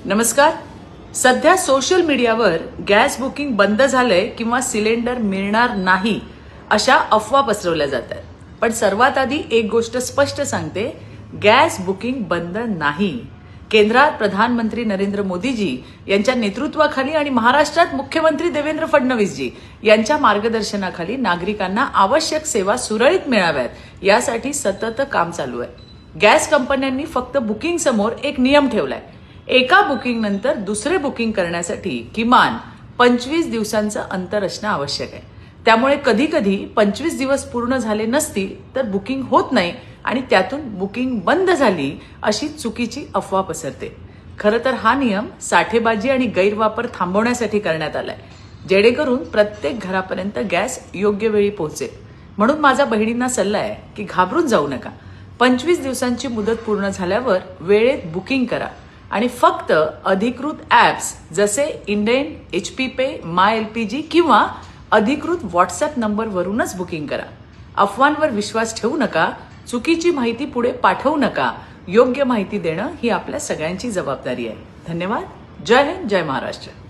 नमस्कार. सध्या सोशल मीडियावर गॅस बुकिंग बंद झालंय किंवा सिलेंडर मिळणार नाही अशा अफवा पसरवल्या जात आहेत. पण सर्वात आधी एक गोष्ट स्पष्ट सांगते, गॅस बुकिंग बंद नाही. केंद्रात प्रधानमंत्री नरेंद्र मोदीजी यांच्या नेतृत्वाखाली आणि महाराष्ट्रात मुख्यमंत्री देवेंद्र फडणवीसजी यांच्या मार्गदर्शनाखाली नागरिकांना आवश्यक सेवा सुरळीत मिळाव्यात यासाठी सतत काम चालू आहे. गॅस कंपन्यांनी फक्त बुकिंग समोर एक नियम ठेवलाय. एका बुकिंग नंतर दुसरे बुकिंग करण्यासाठी किमान 25 दिवसांचं अंतर असणं आवश्यक आहे. त्यामुळे कधी कधी 25 दिवस पूर्ण झाले नसतील तर बुकिंग होत नाही आणि त्यातून बुकिंग बंद झाली अशी चुकीची अफवा पसरते. खरं तर हा नियम साठेबाजी आणि गैरवापर थांबवण्यासाठी करण्यात आलाय, जेणेकरून प्रत्येक घरापर्यंत गॅस योग्य वेळी पोहोचेल. म्हणून माझा बहिणींना सल्ला आहे की घाबरून जाऊ नका. 25 दिवसांची मुदत पूर्ण झाल्यावर वेळेत बुकिंग करा आणि फक्त अधिकृत ॲप्स जसे इंडेन, HP पे, माय LPG किंवा अधिकृत व्हॉट्सअप नंबरवरूनच बुकिंग करा. अफवांवर विश्वास ठेवू नका, चुकीची माहिती पुढे पाठवू नका. योग्य माहिती देणं ही आपल्या सगळ्यांची जबाबदारी आहे. धन्यवाद. जय हिंद, जय महाराष्ट्र.